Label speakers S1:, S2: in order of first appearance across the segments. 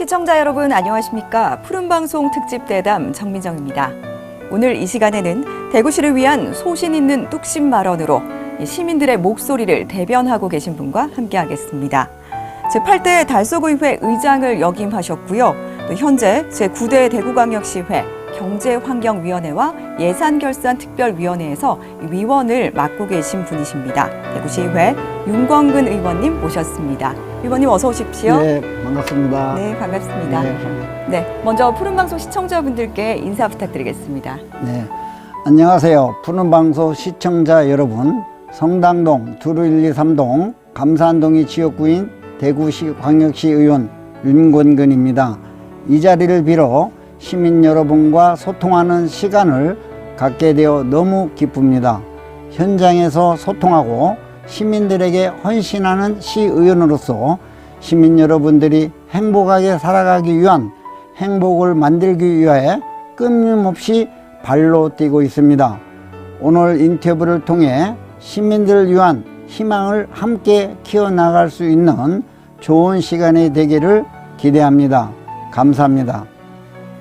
S1: 시청자 여러분 안녕하십니까? 푸른방송 특집대담 정민정입니다. 오늘 이 시간에는 대구시를 위한 소신 있는 뚝심 발언으로 시민들의 목소리를 대변하고 계신 분과 함께하겠습니다. 제8대 달서구의회 의장을 역임하셨고요. 또 현재 제9대 대구광역시회 경제환경위원회와 예산결산특별위원회에서 위원을 맡고 계신 분이십니다. 대구시의회 윤광근 의원님 모셨습니다. 의원님 어서 오십시오.
S2: 네, 반갑습니다.
S1: 네, 반갑습니다. 네, 먼저 푸른방송 시청자분들께 인사 부탁드리겠습니다.
S2: 네, 안녕하세요. 푸른방송 시청자 여러분. 성당동, 두루123동, 감산동이 지역구인 대구시 광역시 의원 윤광근입니다. 이 자리를 빌어 시민 여러분과 소통하는 시간을 갖게 되어 너무 기쁩니다. 현장에서 소통하고 시민들에게 헌신하는 시의원으로서 시민 여러분들이 행복하게 살아가기 위한 행복을 만들기 위해 끊임없이 발로 뛰고 있습니다. 오늘 인터뷰를 통해 시민들을 위한 희망을 함께 키워나갈 수 있는 좋은 시간이 되기를 기대합니다. 감사합니다.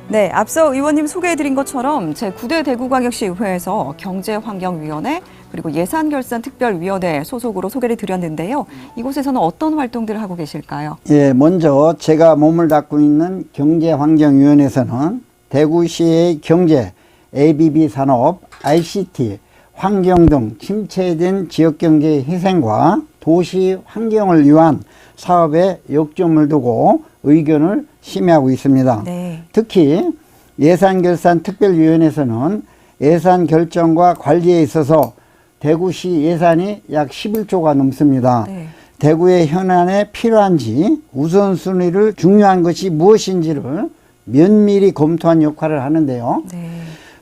S1: 네, 앞서 의원님 소개해드린 것처럼 제9대 대구광역시의회에서 경제환경위원회 그리고 예산결산특별위원회 소속으로 소개를 드렸는데요. 이곳에서는 어떤 활동들을 하고 계실까요?
S2: 예, 먼저 제가 몸을 닦고 있는 경제환경위원회에서는 대구시의 경제, ABB 산업, ICT, 환경 등 침체된 지역경제의 희생과 도시 환경을 위한 사업에 역점을 두고 의견을 심의하고 있습니다.
S1: 네.
S2: 특히 예산결산특별위원회에서는 예산 결정과 관리에 있어서 대구시 예산이 약 11조가 넘습니다.
S1: 네.
S2: 대구의 현안에 필요한지 우선순위를 중요한 것이 무엇인지를 면밀히 검토한 역할을 하는데요.
S1: 네.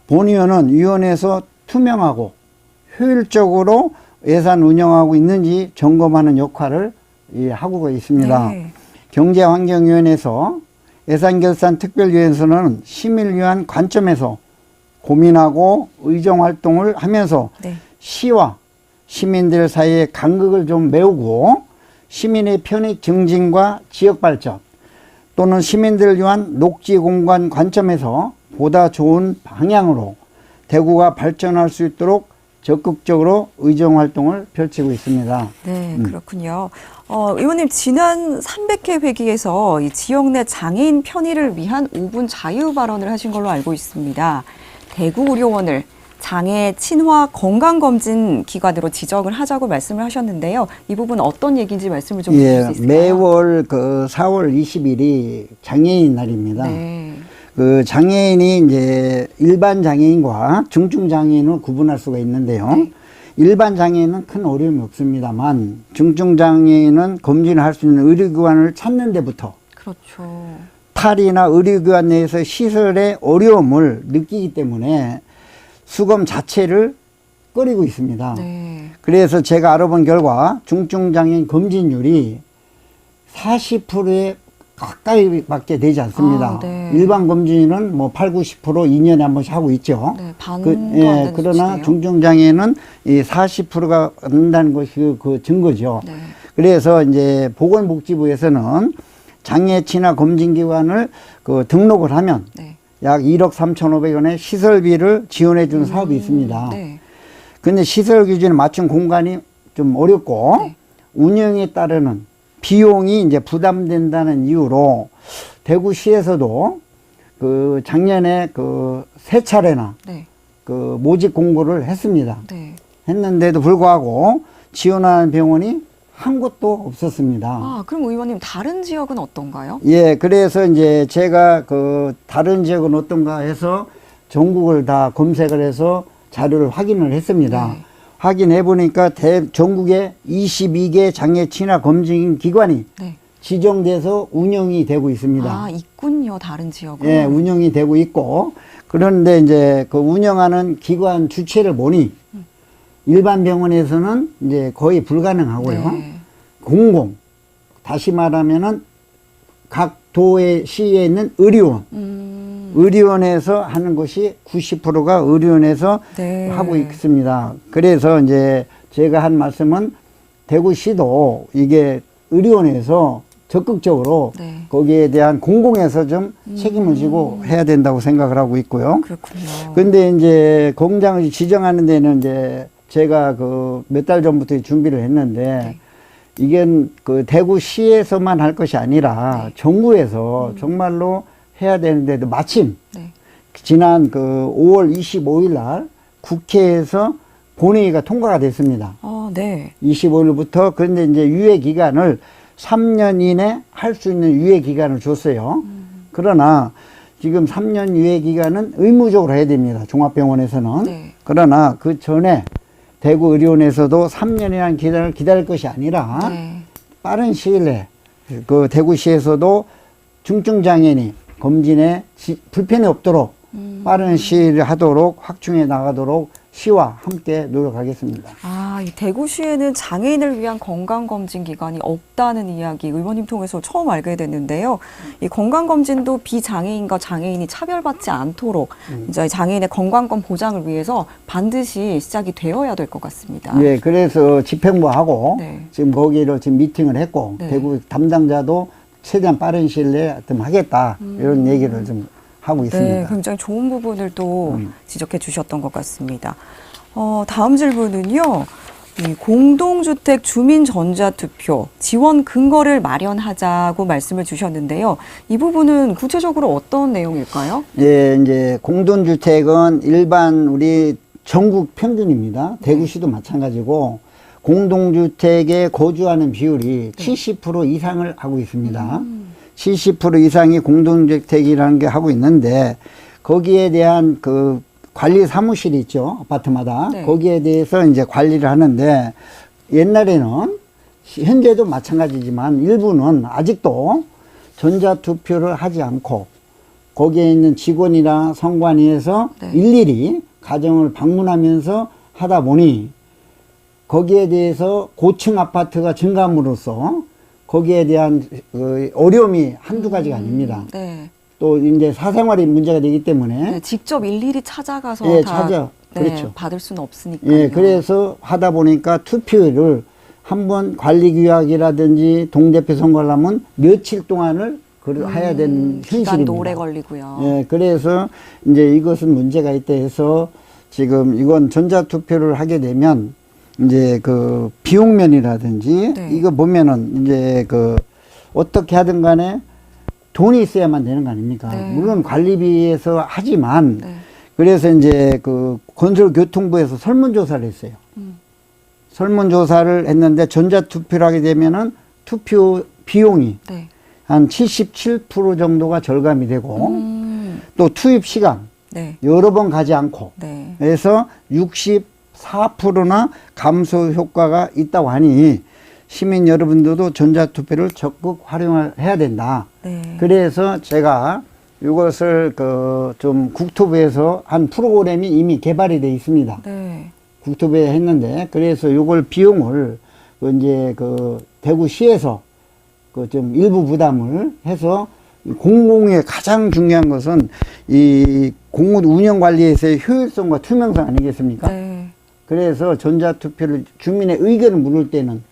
S2: 본위원은 위원회에서 투명하고 효율적으로 예산 운영하고 있는지 점검하는 역할을 하고 있습니다.
S1: 네.
S2: 경제환경위원회에서 예산결산특별위원회에서는 시민을 위한 관점에서 고민하고 의정활동을 하면서
S1: 네.
S2: 시와 시민들 사이에 간극을 좀 메우고 시민의 편익 증진과 지역발전 또는 시민들을 위한 녹지공간 관점에서 보다 좋은 방향으로 대구가 발전할 수 있도록 적극적으로 의정활동을 펼치고 있습니다.
S1: 네, 그렇군요. 의원님, 지난 300회 회기에서 이 지역 내 장애인 편의를 위한 5분 자유 발언을 하신 걸로 알고 있습니다. 대구의료원을 장애 친화 건강검진 기관으로 지정을 하자고 말씀을 하셨는데요. 이 부분 어떤 얘기인지 말씀을 좀 주실 수 있을까요?
S2: 매월 4월 20일이 장애인 날입니다.
S1: 네.
S2: 그 장애인이 이제 일반 장애인과 중증 장애인을 구분할 수가 있는데요.
S1: 네.
S2: 일반 장애인은 큰 어려움이 없습니다만 중증 장애인은 검진을 할 수 있는 의료기관을 찾는 데부터
S1: 그렇죠.
S2: 탈이나 의료기관 내에서 시설의 어려움을 느끼기 때문에 수검 자체를 꺼리고 있습니다.
S1: 네.
S2: 그래서 제가 알아본 결과 중증 장애인 검진율이 40%에 가까이밖에 되지 않습니다.
S1: 네.
S2: 일반 검진은 뭐 8, 90% 2년에 한 번씩 하고 있죠.
S1: 네, 반도 안 되는
S2: 그러나
S1: 수치네요.
S2: 중증장애는 이 40%가 안 된다는 것이 그 증거죠.
S1: 네.
S2: 그래서 이제 보건복지부에서는 장애 친화 검진기관을 등록을 하면
S1: 네.
S2: 약 1억 3,500원의 시설비를 지원해 주는 사업이 있습니다.
S1: 네.
S2: 근데 시설 기준에 맞춘 공간이 좀 어렵고
S1: 네.
S2: 운영에 따르는 비용이 이제 부담된다는 이유로 대구시에서도 작년에 3차례나
S1: 네.
S2: 모집 공고를 했습니다.
S1: 네.
S2: 했는데도 불구하고 지원하는 병원이 한 곳도 없었습니다.
S1: 아, 그럼 의원님 다른 지역은 어떤가요?
S2: 예, 그래서 이제 제가 다른 지역은 어떤가 해서 전국을 다 검색을 해서 자료를 확인을 했습니다.
S1: 네.
S2: 확인해 보니까 전국에 22개 장애 친화 검진 기관이
S1: 네.
S2: 지정돼서 운영이 되고 있습니다.
S1: 아, 있군요. 다른 지역은.
S2: 예, 운영이 되고 있고, 그런데 이제 운영하는 기관 주체를 보니 일반 병원에서는 이제 거의 불가능하고요.
S1: 네.
S2: 다시 말하면은 각 도의 시에 있는 의료원, 의료원에서 하는 것이 90%가 의료원에서
S1: 네.
S2: 하고 있습니다. 그래서 이제 제가 한 말씀은 대구시도 이게 의료원에서 적극적으로
S1: 네.
S2: 거기에 대한 공공에서 좀 책임을 지고 해야 된다고 생각을 하고 있고요.
S1: 그렇군요.
S2: 근데 이제 공장을 지정하는 데는 이제 제가 그 몇 달 전부터 준비를 했는데
S1: 네.
S2: 이게 그 대구시에서만 할 것이 아니라
S1: 네.
S2: 정부에서 정말로 해야 되는데도 마침
S1: 네.
S2: 지난 그 5월 25일 날 국회에서 본회의가 통과가 됐습니다.
S1: 네.
S2: 25일부터. 그런데 이제 유예 기간을 3년 이내 할 수 있는 유예 기간을 줬어요. 그러나 지금 3년 유예 기간은 의무적으로 해야 됩니다. 종합병원에서는.
S1: 네.
S2: 그러나 그 전에 대구의료원에서도 3년이라는 기간을 기다릴 것이 아니라
S1: 네.
S2: 빠른 시일 내에 그 대구시에서도 중증장애인이 검진에 불편이 없도록 빠른 시일을 하도록 확충해 나가도록 시와 함께 노력하겠습니다.
S1: 이 대구시에는 장애인을 위한 건강검진 기관이 없다는 이야기 의원님 통해서 처음 알게 됐는데요. 이 건강검진도 비장애인과 장애인이 차별받지 않도록 이제 장애인의 건강권 보장을 위해서 반드시 시작이 되어야 될 것 같습니다.
S2: 예, 그래서 집행부하고
S1: 네.
S2: 지금 거기를 지금 미팅을 했고
S1: 네.
S2: 대구 담당자도 최대한 빠른 시일 내에 좀 하겠다 이런 얘기를 좀 하고 있습니다.
S1: 네, 굉장히 좋은 부분을 또 지적해 주셨던 것 같습니다. 다음 질문은요. 이 공동주택 주민 전자투표 지원 근거를 마련하자고 말씀을 주셨는데요. 이 부분은 구체적으로 어떤 내용일까요?
S2: 예, 이제 공동주택은 일반 우리 전국 평균입니다. 대구시도 마찬가지고 공동주택에 거주하는 비율이 70% 이상을 하고 있습니다. 70% 이상이 공동주택이라는 게 하고 있는데 거기에 대한 그 관리 사무실이 있죠. 아파트마다.
S1: 네.
S2: 거기에 대해서 이제 관리를 하는데 옛날에는 현재도 마찬가지지만 일부는 아직도 전자투표를 하지 않고 거기에 있는 직원이나 성관위에서
S1: 네.
S2: 일일이 가정을 방문하면서 하다 보니 거기에 대해서 고층 아파트가 증가함으로써 거기에 대한 어려움이 한두 가지가 아닙니다.
S1: 네.
S2: 또 이제 사생활이 문제가 되기 때문에
S1: 네, 직접 일일이 찾아가서
S2: 예,
S1: 다 네,
S2: 그렇죠.
S1: 받을 수는 없으니까요.
S2: 예, 그래서 하다 보니까 투표를 한번 관리규약이라든지 동대표 선거를 하면 며칠 동안을 해야 되는 현실입니다.
S1: 기간도 오래 걸리고요.
S2: 예, 그래서 이제 이것은 문제가 있다 해서 지금 이건 전자투표를 하게 되면 이제 그 비용면이라든지
S1: 네.
S2: 이거 보면은 이제 그 어떻게 하든 간에 돈이 있어야만 되는 거 아닙니까?
S1: 네.
S2: 물론 관리비에서 하지만
S1: 네.
S2: 그래서 이제 그 건설교통부에서 설문조사를 했어요. 설문조사를 했는데 전자투표를 하게 되면은 투표 비용이
S1: 네.
S2: 한 77% 정도가 절감이 되고 또 투입 시간
S1: 네.
S2: 여러 번 가지 않고
S1: 네.
S2: 그래서 64%나 감소 효과가 있다고 하니 시민 여러분들도 전자투표를 적극 활용해야 된다.
S1: 네.
S2: 그래서 제가 이것을 좀 국토부에서 한 프로그램이 이미 개발이 되어 있습니다.
S1: 네.
S2: 국토부에 했는데 그래서 이걸 비용을 이제 대구시에서 좀 일부 부담을 해서 공공의 가장 중요한 것은 이 공무 운영 관리에서의 효율성과 투명성 아니겠습니까?
S1: 네.
S2: 그래서 전자투표를 주민의 의견을 물을 때는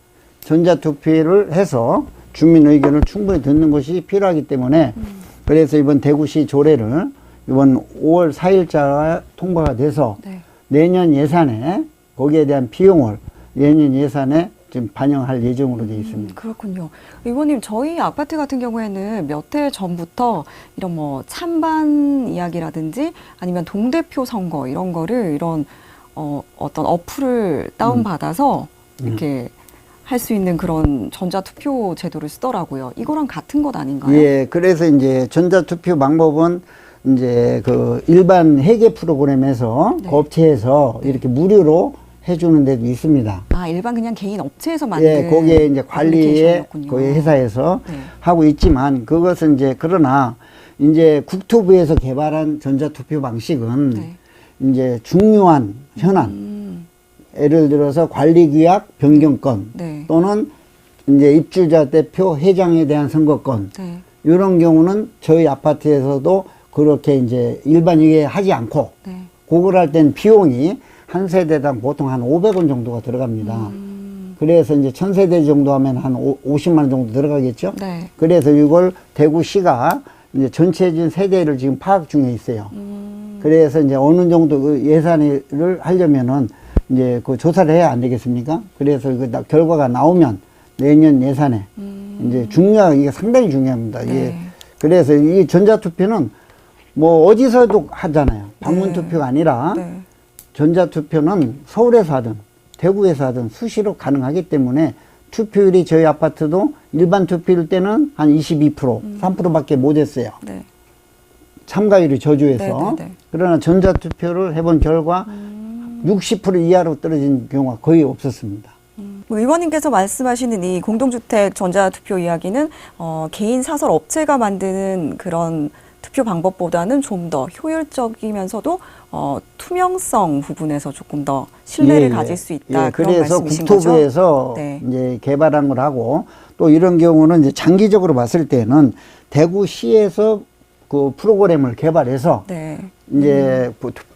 S2: 전자투표를 해서 주민 의견을 충분히 듣는 것이 필요하기 때문에 그래서 이번 대구시 조례를 이번 5월 4일자 통과가 돼서
S1: 네.
S2: 내년 예산에 거기에 대한 비용을 내년 예산에 지금 반영할 예정으로 되어 있습니다.
S1: 그렇군요. 의원님, 저희 아파트 같은 경우에는 몇 해 전부터 이런 뭐 찬반 이야기라든지 아니면 동대표 선거 이런 거를 이런 어떤 어플을 다운받아서 이렇게 할 수 있는 그런 전자투표 제도를 쓰더라고요. 이거랑 같은 것 아닌가요?
S2: 예, 그래서 이제 전자투표 방법은 이제 일반 회계 프로그램에서
S1: 네.
S2: 그 업체에서 이렇게 무료로 해주는 데도 있습니다.
S1: 일반 그냥 개인 업체에서 만든
S2: 예, 거기에 이제 관리에
S1: 애플리케이션이었군요.
S2: 그 회사에서
S1: 네.
S2: 하고 있지만 그것은 이제 그러나 이제 국토부에서 개발한 전자투표 방식은
S1: 네.
S2: 이제 중요한 현안 예를 들어서 관리규약 변경권
S1: 네.
S2: 또는 이제 입주자 대표 회장에 대한 선거권
S1: 네.
S2: 이런 경우는 저희 아파트에서도 그렇게 이제 일반이게 하지 않고
S1: 네.
S2: 그걸 할 땐 비용이 한 세대당 보통 한 500원 정도가 들어갑니다. 그래서 이제 1000세대 정도 하면 한 50만 원 정도 들어가겠죠.
S1: 네.
S2: 그래서 이걸 대구시가 이제 전체적인 세대를 지금 파악 중에 있어요. 그래서 이제 어느 정도 그 예산을 하려면은 이제 그 조사를 해야 안 되겠습니까? 그래서 그 결과가 나오면 내년 예산에 이제 이게 상당히 중요합니다.
S1: 네.
S2: 예. 그래서 이 전자투표는 뭐 어디서도 하잖아요. 방문투표가 아니라
S1: 네.
S2: 전자투표는 서울에서 하든 대구에서 하든 수시로 가능하기 때문에 투표율이 저희 아파트도 일반 투표일 때는 한 22%, 3%밖에 못했어요.
S1: 네.
S2: 참가율이 저조해서.
S1: 네, 네, 네.
S2: 그러나 전자투표를 해본 결과 60% 이하로 떨어진 경우가 거의 없었습니다.
S1: 뭐 의원님께서 말씀하시는 이 공동주택 전자투표 이야기는 개인 사설 업체가 만드는 그런 투표 방법보다는 좀 더 효율적이면서도 투명성 부분에서 조금 더 신뢰를 가질 수 있다. 그런
S2: 그래서
S1: 말씀이신
S2: 국토부에서
S1: 거죠? 네.
S2: 이제 개발한 걸 하고 또 이런 경우는 이제 장기적으로 봤을 때는 대구시에서 그 프로그램을 개발해서
S1: 네.
S2: 이제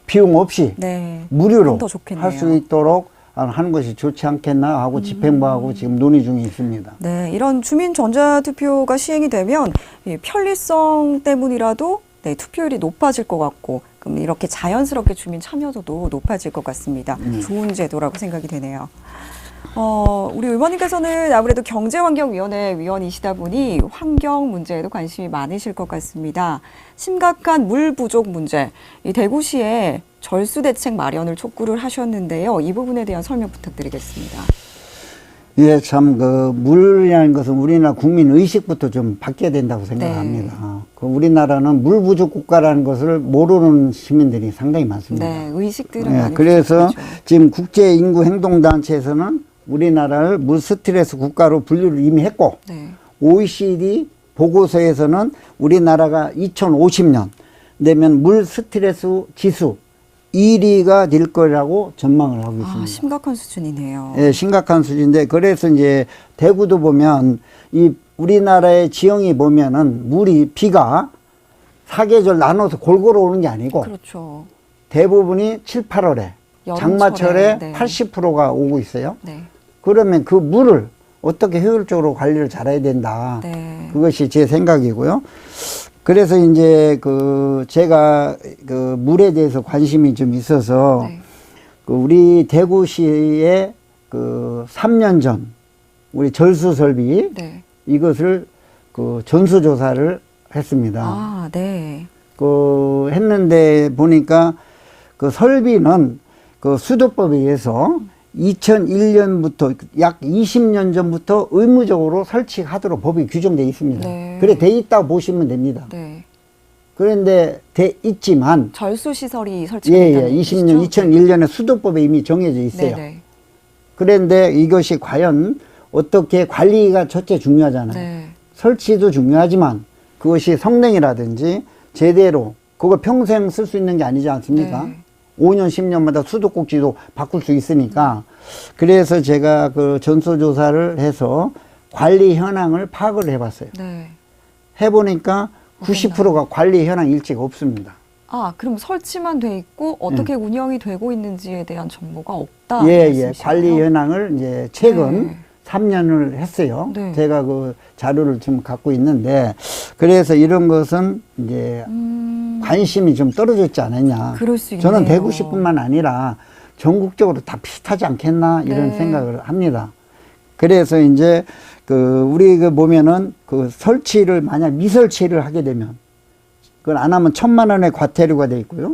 S2: 비용 없이
S1: 네.
S2: 무료로
S1: 더 좋겠네요.
S2: 할 수 있도록 하는 것이 좋지 않겠나 하고 집행부하고 지금 논의 중에 있습니다.
S1: 네, 이런 주민 전자투표가 시행이 되면 이 편리성 때문이라도 네, 투표율이 높아질 것 같고 그럼 이렇게 자연스럽게 주민 참여도도 높아질 것 같습니다. 좋은 제도라고 생각이 되네요. 우리 의원님께서는 아무래도 경제환경위원회 위원이시다 보니 환경 문제에도 관심이 많으실 것 같습니다. 심각한 물 부족 문제, 이 대구시에 절수 대책 마련을 촉구를 하셨는데요. 이 부분에 대한 설명 부탁드리겠습니다.
S2: 예, 참, 물이라는 것은 우리나라 국민 의식부터 좀 바뀌어야 된다고 생각합니다.
S1: 네.
S2: 우리나라는 물 부족 국가라는 것을 모르는 시민들이 상당히 많습니다.
S1: 네, 의식들은
S2: 예,
S1: 많이
S2: 그래서
S1: 부족하죠.
S2: 지금 국제인구행동단체에서는 우리나라를 물 스트레스 국가로 분류를 이미 했고,
S1: 네.
S2: OECD 보고서에서는 우리나라가 2050년 되면 물 스트레스 지수 1위가 될 거라고 전망을 하고 있습니다.
S1: 심각한 수준이네요.
S2: 예, 심각한 수준인데, 그래서 이제 대구도 보면 이 우리나라의 지형이 보면은 비가 사계절 나눠서 골고루 오는 게 아니고
S1: 그렇죠.
S2: 대부분이 7, 8월에
S1: 여름철에,
S2: 장마철에
S1: 네.
S2: 80%가 오고 있어요.
S1: 네.
S2: 그러면 그 물을 어떻게 효율적으로 관리를 잘해야 된다.
S1: 네.
S2: 그것이 제 생각이고요. 그래서 이제 제가 물에 대해서 관심이 좀 있어서
S1: 네.
S2: 우리 대구시에 3년 전 우리 절수 설비
S1: 네.
S2: 이것을 전수조사를 했습니다.
S1: 네.
S2: 했는데 보니까 설비는 수도법에 의해서 2001년부터 약 20년 전부터 의무적으로 설치하도록 법이 규정되어 있습니다.
S1: 네.
S2: 그래 돼 있다고 보시면 됩니다.
S1: 네.
S2: 그런데 돼 있지만
S1: 절수 시설이 설치됐다는
S2: 20년 2001년에 수도법에 이미 정해져 있어요.
S1: 네.
S2: 그런데 이것이 과연 어떻게 관리가 첫째 중요하잖아요.
S1: 네.
S2: 설치도 중요하지만 그것이 성능이라든지 제대로 그걸 평생 쓸 수 있는 게 아니지 않습니까?
S1: 네.
S2: 5년, 10년마다 수도꼭지도 바꿀 수 있으니까. 그래서 제가 전수조사를 해서 관리 현황을 파악을 해봤어요.
S1: 네.
S2: 해보니까 90%가 관리 현황 일치가 없습니다.
S1: 그럼 설치만 돼 있고 어떻게 운영이 되고 있는지에 대한 정보가 없다.
S2: 예.
S1: 말씀이시네요.
S2: 관리 현황을 이제 최근
S1: 네.
S2: 3년을 했어요.
S1: 네.
S2: 제가 자료를 좀 갖고 있는데, 그래서 이런 것은 이제 관심이 좀 떨어졌지 않았냐.
S1: 그럴 수 있네요.
S2: 저는 대구시뿐만 아니라 전국적으로 다 비슷하지 않겠나 이런
S1: 네.
S2: 생각을 합니다. 그래서 이제 우리 보면은 설치를 만약 미설치를 하게 되면 그걸 안 하면 1000만 원의 과태료가 돼 있고요.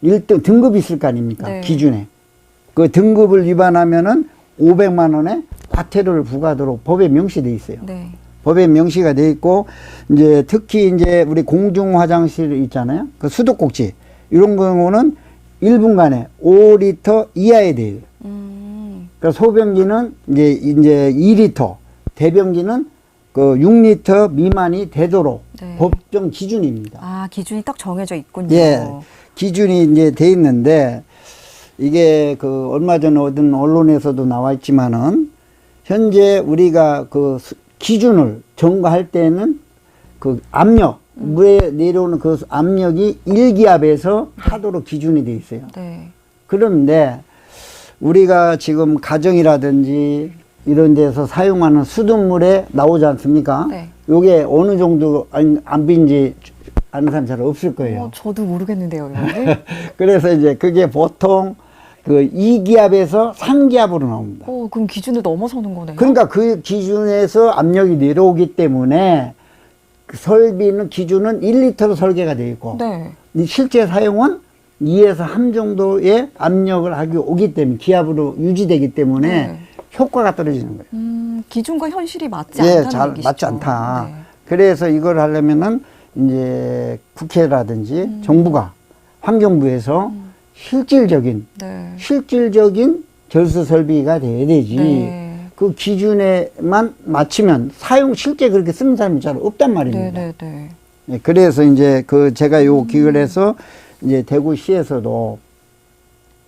S2: 1등 등급이 있을 거 아닙니까?
S1: 네.
S2: 기준에. 그 등급을 위반하면은 500만 원의 과태료를 부과하도록 법에 명시돼 있어요.
S1: 네.
S2: 법에 명시가 돼 있고, 이제 특히 이제 우리 공중 화장실 있잖아요. 수도꼭지. 이런 경우는 1분간에 5리터 이하에 돼요. 그러니까 소변기는 이제 2리터, 대변기는 6리터 미만이 되도록
S1: 네.
S2: 법정 기준입니다.
S1: 기준이 딱 정해져 있군요.
S2: 예. 기준이 이제 돼 있는데, 이게 얼마 전에 어떤 언론에서도 나와 있지만은, 현재 우리가 기준을 점검할 때는 압력, 물에 내려오는 압력이 1기압에서 하도록 기준이 돼 있어요.
S1: 네.
S2: 그런데 우리가 지금 가정이라든지 이런 데서 사용하는 수돗물에 나오지 않습니까?
S1: 네.
S2: 요게 어느 정도 안 빈지 아는 사람 잘 없을 거예요.
S1: 저도 모르겠는데요, 의원님.
S2: 그래서 이제 그게 보통 그 2기압에서 3기압으로 나옵니다.
S1: 그럼 기준을 넘어서는 거네요.
S2: 그러니까 그 기준에서 압력이 내려오기 때문에 그 설비는 기준은 1리터로 설계가 되어 있고
S1: 네.
S2: 실제 사용은 2에서 3 정도의 압력을 하기 오기 때문에 기압으로 유지되기 때문에
S1: 네.
S2: 효과가 떨어지는 거예요.
S1: 기준과 현실이 맞지
S2: 예,
S1: 않다는
S2: 잘
S1: 얘기시죠.
S2: 맞지 않다.
S1: 네.
S2: 그래서 이걸 하려면은 이제 국회라든지 정부가 환경부에서 실질적인 절수 설비가 돼야 되지.
S1: 네.
S2: 그 기준에만 맞추면 실제 그렇게 쓰는 사람이 잘 없단 말입니다.
S1: 네.
S2: 네, 그래서 이제 제가 요 기획을 해서 이제 대구시에서도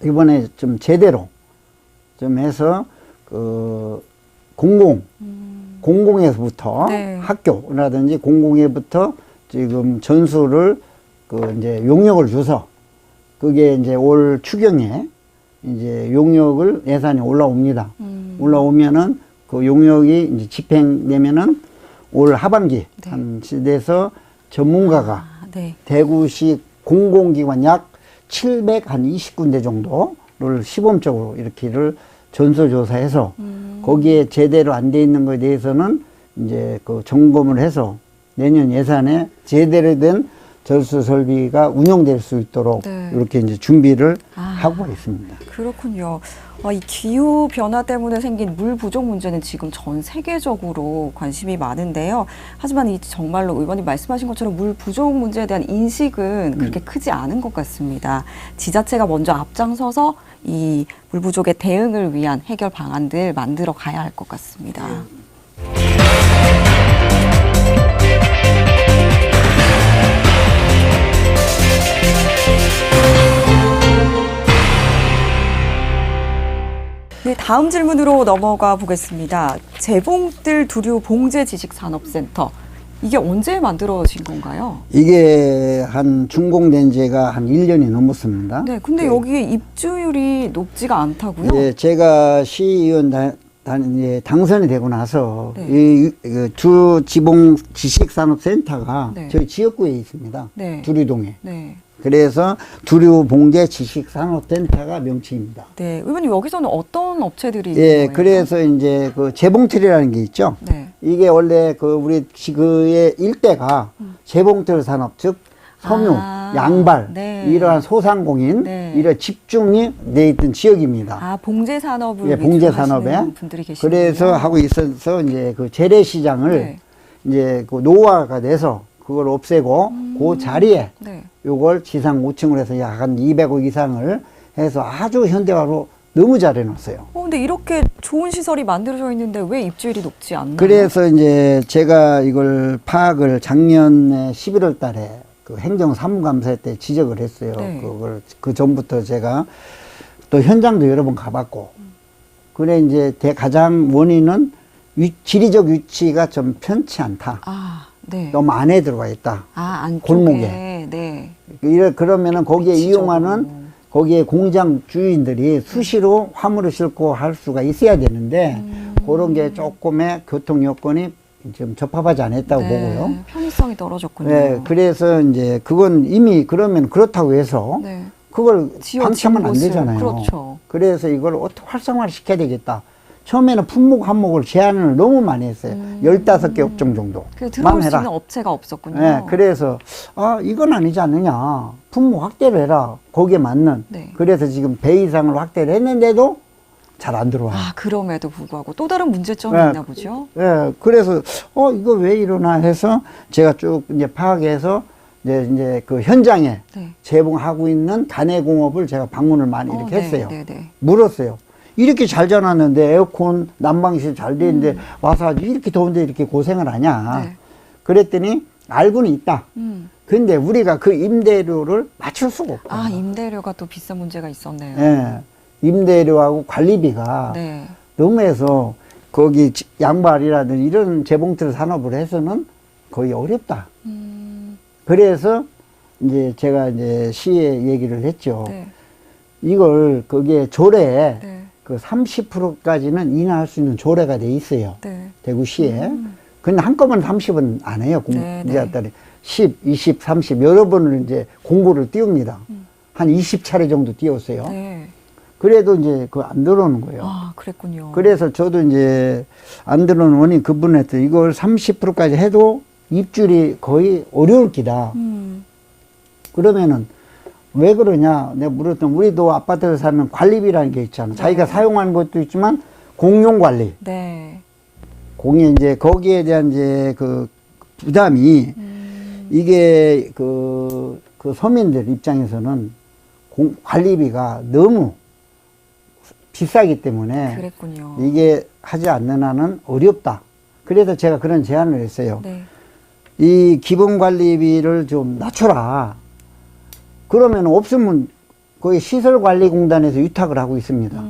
S2: 이번에 좀 제대로 좀 해서 공공에서부터
S1: 네.
S2: 학교라든지 공공에부터 지금 전수를 이제 용역을 줘서 그게 이제 올 추경에 이제 용역을 예산이 올라옵니다. 올라오면은 그 용역이 이제 집행되면은 올 하반기 한 시대에서 전문가가
S1: 네.
S2: 대구시 공공기관 약 720군데 정도를 시범적으로 이렇게를 전수조사해서 거기에 제대로 안 돼 있는 것에 대해서는 이제 그 점검을 해서 내년 예산에 제대로 된 절수 설비가 운영될 수 있도록 이렇게 이제 준비를 하고 있습니다.
S1: 그렇군요. 이 기후 변화 때문에 생긴 물 부족 문제는 지금 전 세계적으로 관심이 많은데요. 하지만 이 정말로 의원님 말씀하신 것처럼 물 부족 문제에 대한 인식은 그렇게 크지 않은 것 같습니다. 지자체가 먼저 앞장서서 이 물 부족에 대응을 위한 해결 방안들 만들어 가야 할 것 같습니다. 네, 다음 질문으로 넘어가 보겠습니다. 재봉틀 두류 봉제 지식산업센터. 이게 언제 만들어진 건가요?
S2: 이게 준공된 지가 한 1년이 넘었습니다.
S1: 네, 근데 여기 입주율이 높지가 않다고요?
S2: 예, 제가 시의원 당선이 되고 나서 두 지봉 지식산업센터가 저희 지역구에 있습니다. 두류동에. 그래서 두류봉제 지식산업센터가 명칭입니다.
S1: 네, 의원님 여기서는 어떤 업체들이 있는
S2: 예,
S1: 거예요?
S2: 그래서 이제 그 재봉틀이라는 게 있죠. 이게 원래 우리 그의 일대가 재봉틀 산업, 즉 섬유, 양발 이러한 소상공인 이런 집중이 돼 있던 지역입니다.
S1: 봉제 산업을
S2: 봉제 산업에
S1: 분들이 계시군요.
S2: 그래서 하고 있어서 이제 그 재래시장을 이제 그 노후화가 돼서 그걸 없애고 그 자리에 요걸 지상 5층으로 해서 약 한 200억 이상을 해서 아주 현대화로 너무 잘 해놨어요.
S1: 근데 이렇게 좋은 시설이 만들어져 있는데 왜 입주율이 높지 않나요?
S2: 그래서 이제 제가 이걸 파악을 작년에 11월 달에 그 행정사무감사 때 지적을 했어요. 그걸 그 전부터 제가 또 현장도 여러 번 가봤고. 그래 이제 가장 원인은 지리적 위치가 좀 편치 않다. 너무 안에 들어가 있다.
S1: 안쪽에.
S2: 골목에. 그러면은 거기에 이용하는 거기에 공장 주인들이 수시로 화물을 싣고 할 수가 있어야 되는데 그런 게 조금의 교통 여건이 좀 적합하지 않았다고 보고요.
S1: 편의성이 떨어졌군요.
S2: 네, 그래서 이제 그건 이미 그러면 그렇다고 해서 그걸 방치하면 안 되잖아요.
S1: 그렇죠.
S2: 그래서 이걸 어떻게 활성화를 시켜야 되겠다. 처음에는 품목 한목을 제한을 너무 많이 했어요. 15개 업종 정도.
S1: 들어올 수 있는 업체가 없었군요.
S2: 네, 그래서 이건 아니지 않느냐. 품목 확대를 해라. 거기에 맞는. 그래서 지금 배 이상을 확대를 했는데도 잘 안 들어와요.
S1: 그럼에도 불구하고 또 다른 문제점이 있나 보죠?
S2: 네, 그래서 이거 왜 이러나 해서 제가 쭉 이제 파악해서 이제 그 현장에 재봉하고 있는 가내공업을 제가 방문을 많이 이렇게 했어요. 물었어요. 이렇게 잘 자놨는데 에어컨 난방실 잘 돼 있는데 와서 이렇게 더운데 이렇게 고생을 하냐. 그랬더니 알고는 있다. 근데 우리가 그 임대료를 맞출 수가 없고.
S1: 임대료가 또 비싼 문제가 있었네요.
S2: 네. 임대료하고 관리비가 너무해서 거기 양발이라든지 이런 재봉틀 산업을 해서는 거의 어렵다. 그래서 이제 제가 이제 시에 얘기를 했죠. 이걸 그게 조례에
S1: 네.
S2: 그 30%까지는 인하할 수 있는 조례가 돼 있어요.
S1: 네.
S2: 대구시에. 근데 한꺼번에 30은 안 해요.
S1: 네,
S2: 이제
S1: 네.
S2: 딸이 10, 20, 30 여러 번을 이제 공고를 띄웁니다. 한 20차례 정도 띄웠어요.
S1: 네.
S2: 그래도 이제 그 안 들어오는 거예요.
S1: 아, 그랬군요.
S2: 그래서 저도 이제 안 들어오는 원인 그분한테 이걸 30%까지 해도 입주율이 거의 어려울 기다. 그러면은 왜 그러냐 내가 물었더니 우리도 아파트에 살면 관리비라는 게 있잖아. 자기가 사용하는 것도 있지만 공용 관리.
S1: 네.
S2: 공이 이제 거기에 대한 이제 그 부담이 이게 그 서민들 입장에서는 관리비가 너무 비싸기 때문에
S1: 그랬군요.
S2: 이게 하지 않는 한은 어렵다. 그래서 제가 그런 제안을 했어요.
S1: 네.
S2: 이 기본 관리비를 좀 낮춰라. 그러면 없으면 거기 시설관리공단에서 위탁을 하고 있습니다.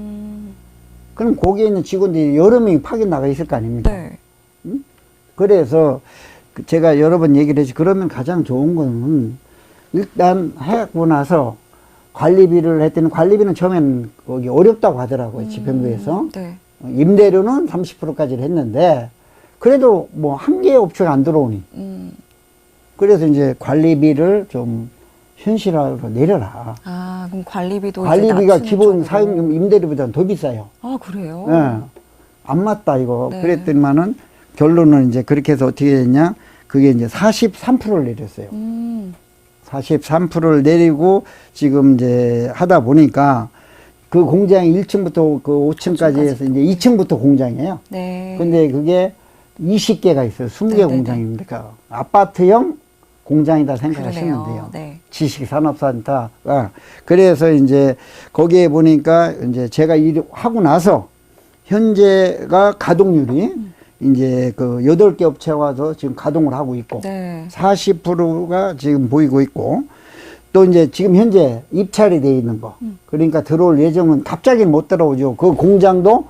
S2: 그럼 거기에 있는 직원들이 여러 명이 파견 나가 있을 거 아닙니까?
S1: 네.
S2: 그래서 제가 여러 번 얘기를 했지. 그러면 가장 좋은 거는 일단 하고 나서 관리비를 했더니 관리비는 처음엔 거기 어렵다고 하더라고요. 집행부에서.
S1: 네.
S2: 임대료는 30%까지를 했는데 그래도 뭐 한 개의 업체가 안 들어오니. 그래서 이제 관리비를 좀 현실화로 내려라.
S1: 아, 그럼 관리비도
S2: 관리비가
S1: 이제 낮추는
S2: 기본
S1: 쪽으로.
S2: 사용 임대료보다는 더 비싸요.
S1: 아, 그래요?
S2: 예. 안 맞다 이거.
S1: 네.
S2: 그랬더니만은 결론은 이제 그렇게 해서 어떻게 됐냐? 그게 이제 43%를 내렸어요. 43%를 내리고 지금 이제 하다 보니까 그 공장이 1층부터 그 5층까지 해서 이제 2층부터 공장이에요.
S1: 네.
S2: 근데 그게 20개가 있어요. 20개
S1: 네네네.
S2: 공장입니까? 아파트형 공장이다 생각하시면
S1: 그러네요.
S2: 돼요.
S1: 네.
S2: 지식산업센터가. 그래서 이제 거기에 보니까 이제 제가 일을 하고 나서 현재가 가동률이 이제 그 8개 업체가 와서 지금 가동을 하고 있고
S1: 네.
S2: 40%가 지금 보이고 있고 또 이제 지금 현재 입찰이 돼 있는 거. 그러니까 들어올 예정은 갑자기 못 들어오죠. 그 공장도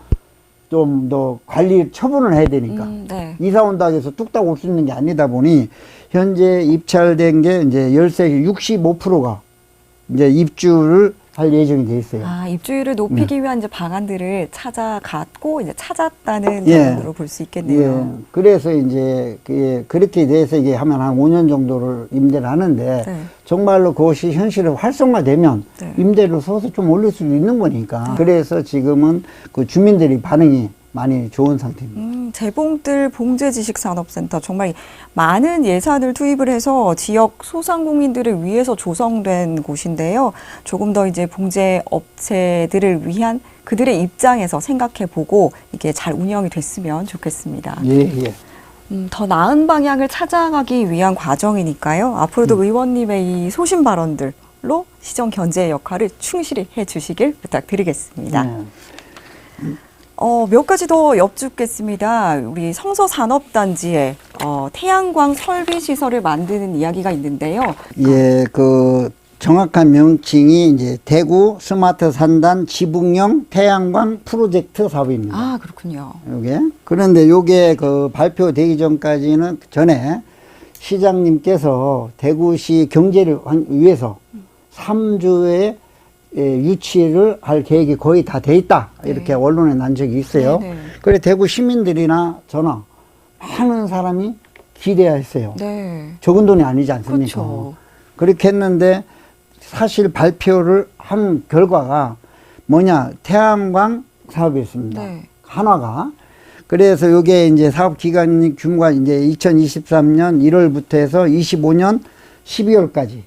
S2: 좀 더 관리 처분을 해야 되니까.
S1: 네.
S2: 이사 온다고 해서 뚝딱 올 수 있는 게 아니다 보니 현재 입찰된 게 이제 열세 65%가 이제 입주를 할 예정이 돼 있어요.
S1: 아, 입주율을 높이기 위한 이제 방안들을 찾아갔고 이제 찾았다는
S2: 예.
S1: 결론으로 볼 수 있겠네요.
S2: 예. 그래서 이제 그렇게 돼서 이게 하면 한 5년 정도를 임대를 하는데
S1: 네.
S2: 정말로 그것이 현실로 활성화되면
S1: 네.
S2: 임대료 서서 좀 올릴 수도 있는 거니까. 그래서 지금은 그 주민들이 반응이 많이 좋은 상태입니다.
S1: 재봉틀 봉제지식산업센터 정말 많은 예산을 투입을 해서 지역 소상공인들을 위해서 조성된 곳인데요. 조금 더 이제 봉제 업체들을 위한 그들의 입장에서 생각해보고 이게 잘 운영이 됐으면 좋겠습니다.
S2: 예, 예.
S1: 더 나은 방향을 찾아가기 위한 과정이니까요. 앞으로도 의원님의 이 소신 발언들로 시정 견제의 역할을 충실히 해주시길 부탁드리겠습니다.
S2: 네.
S1: 몇 가지 더 여쭙겠습니다. 우리 성서산업단지에 태양광 설비 시설을 만드는 이야기가 있는데요.
S2: 예, 그 정확한 명칭이 이제 대구 스마트 산단 지붕형 태양광 프로젝트 사업입니다.
S1: 아, 그렇군요.
S2: 요게. 그런데 요게 그 발표되기 전까지는 전에 시장님께서 대구시 경제를 위해서 3주에 유치를 할 계획이 거의 다 돼 있다. 이렇게 언론에 난 적이 있어요.
S1: 네네.
S2: 그래 대구 시민들이나 저나 많은 사람이 기대했어요.
S1: 네.
S2: 적은 돈이 아니지 않습니까?
S1: 그렇죠.
S2: 그렇게 했는데 사실 발표를 한 결과가 뭐냐 태양광 사업이었습니다.
S1: 네.
S2: 한화가. 그래서 이게 이제 사업 기간 규모가 이제 2023년 1월부터 해서 25년 12월까지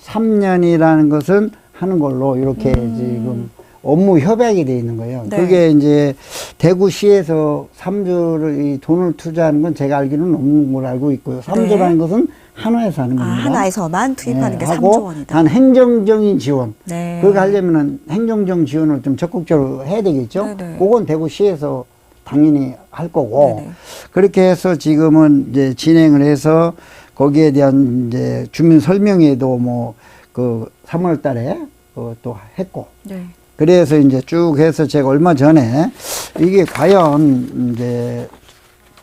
S2: 3년이라는 것은 하는 걸로 이렇게 지금 업무 협약이 돼 있는 거예요.
S1: 네.
S2: 그게 이제 대구시에서 3조를 이 돈을 투자하는 건 제가 알기로는 없는 걸 알고 있고요. 3조라는 것은 한화에서 하는
S1: 아,
S2: 겁니다.
S1: 하나에서만 투입하는 게 3조
S2: 하고
S1: 원이다.
S2: 단 행정적인 지원.
S1: 네.
S2: 그렇게 하려면은 행정적 지원을 좀 적극적으로 해야 되겠죠.
S1: 네네.
S2: 그건 대구시에서 당연히 할 거고.
S1: 네네.
S2: 그렇게 해서 지금은 이제 진행을 해서 거기에 대한 이제 주민 설명회도 뭐 그 3월 달에 또 했고.
S1: 네.
S2: 그래서 이제 쭉 해서 제가 얼마 전에 이게 과연 이제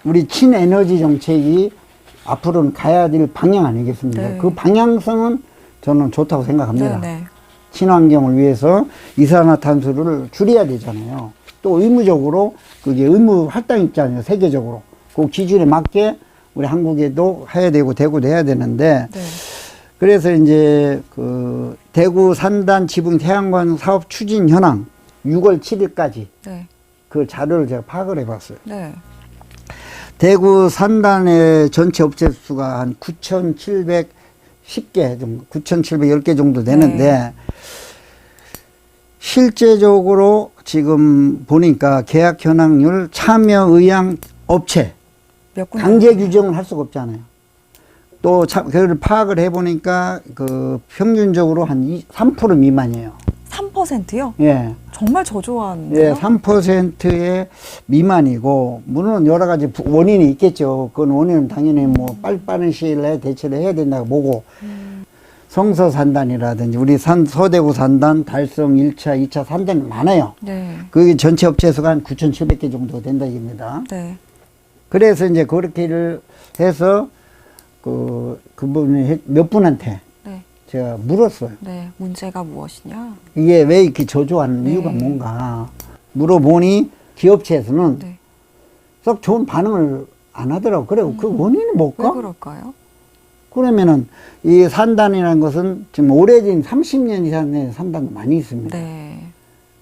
S2: 우리 친에너지 정책이 앞으로는 가야 될 방향 아니겠습니까?
S1: 네.
S2: 그 방향성은 저는 좋다고 생각합니다.
S1: 네.
S2: 친환경을 위해서 이산화탄소를 줄여야 되잖아요. 또 의무적으로 그게 의무 할당 있잖아요. 세계적으로. 그 기준에 맞게 우리 한국에도 해야 되고 대구도 해야 되는데
S1: 네.
S2: 그래서 이제 그 대구 산단 지붕 태양광 사업 추진 현황 6월 7일까지
S1: 네.
S2: 그 자료를 제가 파악을 해봤어요.
S1: 네.
S2: 대구 산단의 전체 업체 수가 한 9,710개 정도, 9,710개 정도 되는데
S1: 네.
S2: 실제적으로 지금 보니까 계약 현황률 참여 의향 업체
S1: 몇 군데?
S2: 강제 규정을 할 수가 없잖아요. 또 그걸 파악을 해보니까 그 평균적으로 한 3% 미만이에요.
S1: 3%요?
S2: 예.
S1: 정말 저조한.
S2: 예, 3%의 미만이고, 물론 여러 가지 원인이 있겠죠. 그건 원인은 당연히 뭐 빠른 시일 내에 대처를 해야 된다고 보고, 성서산단이라든지, 우리 서대구 산단, 달성 1차, 2차 산단이 많아요.
S1: 네.
S2: 그게 전체 업체 수가 한 9,700개 정도 된다, 이겁니다.
S1: 네.
S2: 그래서 이제 그렇게를 해서, 그분이 몇 분한테
S1: 네.
S2: 제가 물었어요.
S1: 네. 문제가 무엇이냐?
S2: 이게 왜 이렇게 저조한
S1: 네.
S2: 이유가 뭔가 물어보니 기업체에서는
S1: 네.
S2: 썩 좋은 반응을 안 하더라고. 그래, 그 원인이
S1: 왜
S2: 뭘까?
S1: 그럴까요?
S2: 그러면은 이 산단이라는 것은 지금 오래된 30년 이상의 산단도 많이 있습니다.
S1: 네.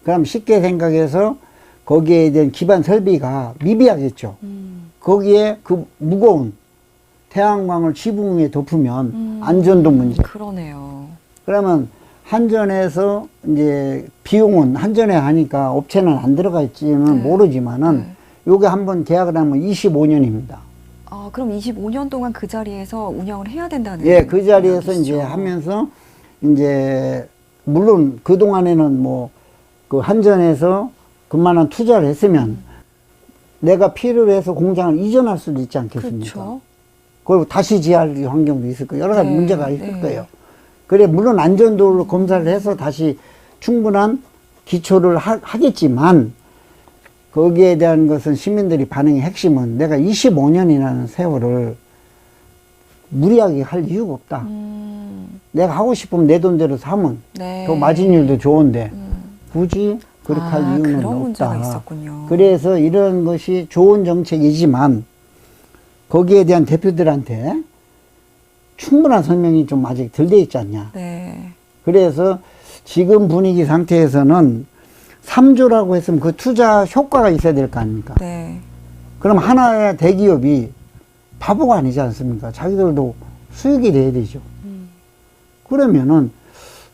S2: 그럼 쉽게 생각해서 거기에 대한 기반 설비가 미비하겠죠. 거기에 그 무거운 태양광을 지붕 위에 덮으면 안전도 문제.
S1: 그러네요.
S2: 그러면 한전에서 이제 비용은 한전에 하니까 업체는 안 들어가 있지는
S1: 네.
S2: 모르지만은
S1: 네.
S2: 요게 한번 계약을 하면 25년입니다.
S1: 아, 그럼 25년 동안 그 자리에서 운영을 해야 된다는.
S2: 예, 그 자리에서
S1: 이야기시죠?
S2: 이제 하면서 이제 물론 그 동안에는 뭐 그 한전에서 그만한 투자를 했으면 내가 필요로 해서 공장을 이전할 수도 있지 않겠습니까?
S1: 그렇죠.
S2: 그리고 다시 지할 환경도 있을 거예요. 여러 가지
S1: 네,
S2: 문제가 있을
S1: 네.
S2: 거예요. 그래, 물론 안전도를 검사를 해서 다시 충분한 기초를 하겠지만, 거기에 대한 것은 시민들이 반응의 핵심은 내가 25년이라는 세월을 무리하게 할 이유가 없다. 내가 하고 싶으면 내 돈대로 사면
S1: 네.
S2: 더 마진율도 좋은데, 굳이 그렇게 할 이유는
S1: 그런 문제가
S2: 없다.
S1: 있었군요.
S2: 그래서 이런 것이 좋은 정책이지만, 거기에 대한 대표들한테 충분한 설명이 좀 아직 덜 돼 있지 않냐.
S1: 네.
S2: 그래서 지금 분위기 상태에서는 3조라고 했으면 그 투자 효과가 있어야 될 거 아닙니까?
S1: 네.
S2: 그럼 하나의 대기업이 바보가 아니지 않습니까? 자기들도 수익이 돼야 되죠. 그러면은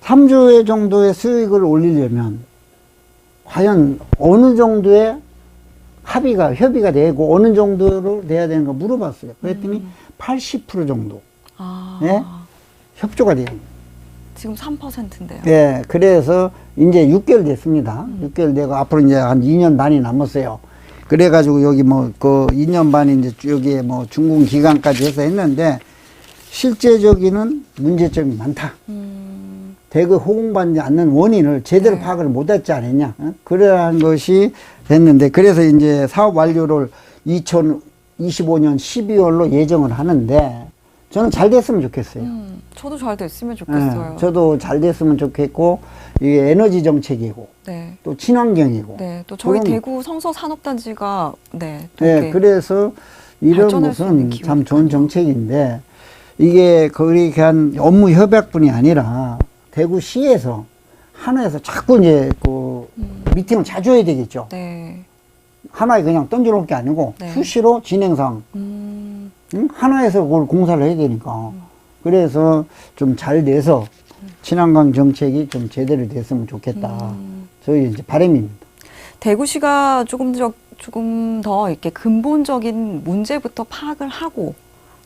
S2: 3조 정도의 수익을 올리려면 과연 어느 정도의 협의가 되고 어느 정도로 돼야 되는가 물어봤어요. 그랬더니 80% 정도
S1: 아.
S2: 예? 협조가 돼요.
S1: 지금 3%인데요.
S2: 예, 그래서 이제 6개월 됐습니다. 6개월 되고 앞으로 이제 한 2년 반이 남았어요. 그래가지고 여기 뭐 그 2년 반이 이제 여기에 뭐 준공 기간까지 해서 했는데 실제적인 문제점이 많다. 대거 호응받지 않는 원인을 제대로
S1: 네.
S2: 파악을 못했지 않았냐. 어? 그러한 것이 됐는데 그래서 이제 사업 완료를 2025년 12월로 예정을 하는데 저는 잘 됐으면 좋겠어요.
S1: 저도 잘 됐으면 좋겠어요.
S2: 예, 저도 잘 됐으면 좋겠고 이게 에너지 정책이고
S1: 네.
S2: 또 친환경이고.
S1: 네. 또 저희
S2: 그럼-
S1: 대구 성서 산업단지가 네. 또
S2: 네,
S1: 이렇게
S2: 그래서 이런
S1: 발전할 수 있는
S2: 것은 참 좋은
S1: 기회니까요.
S2: 정책인데 이게 그렇게 한 업무 협약뿐이 아니라 대구시에서 하나에서 자꾸 이제 그 미팅을 자주 해야 되겠죠.
S1: 네.
S2: 하나에 그냥 던져놓을 게 아니고
S1: 네.
S2: 수시로 진행상 응? 하나에서 그걸 공사를 해야 되니까 그래서 좀 잘 돼서 친환경 정책이 좀 제대로 됐으면 좋겠다. 저희 이제 바람입니다.
S1: 대구시가 조금 더 이렇게 근본적인 문제부터 파악을 하고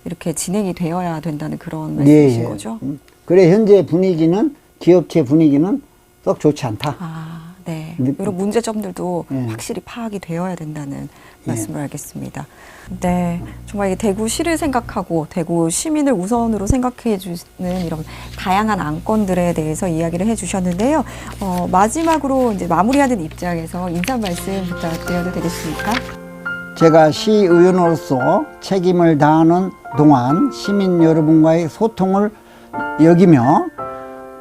S1: 이렇게 진행이 되어야 된다는 그런 말씀이신 거죠?
S2: 그래 현재 분위기는 기업체 분위기는 썩 좋지 않다.
S1: 아, 네.
S2: 네.
S1: 이런 문제점들도
S2: 네.
S1: 확실히 파악이 되어야 된다는
S2: 네.
S1: 말씀을 알겠습니다. 네. 정말 이게 대구시를 생각하고 대구 시민을 우선으로 생각해 주는 이런 다양한 안건들에 대해서 이야기를 해 주셨는데요. 마지막으로 이제 마무리하는 입장에서 인사 말씀 부탁드려도 되겠습니까?
S2: 제가 시의원으로서 책임을 다하는 동안 시민 여러분과의 소통을 여기며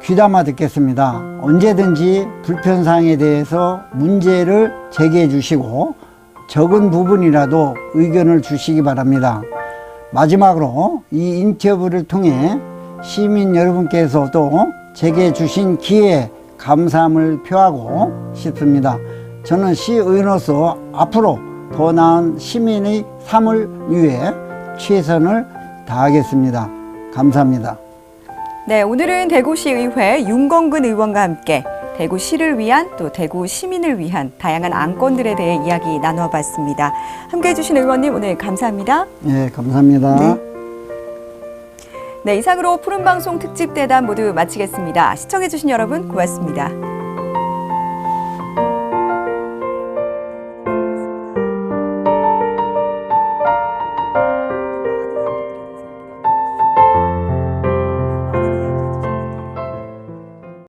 S2: 귀담아 듣겠습니다. 언제든지 불편사항에 대해서 문제를 제기해 주시고 적은 부분이라도 의견을 주시기 바랍니다. 마지막으로 이 인터뷰를 통해 시민 여러분께서도 제게 주신 기회에 감사함을 표하고 싶습니다. 저는 시의원으로서 앞으로 더 나은 시민의 삶을 위해 최선을 다하겠습니다. 감사합니다.
S1: 네, 오늘은 대구시의회 윤건근 의원과 함께 대구시를 위한 또 대구 시민을 위한 다양한 안건들에 대해 이야기 나눠봤습니다. 함께해 주신 의원님 오늘 감사합니다.
S2: 네, 감사합니다.
S1: 네, 이상으로 푸른방송 특집 대담 모두 마치겠습니다. 시청해 주신 여러분 고맙습니다.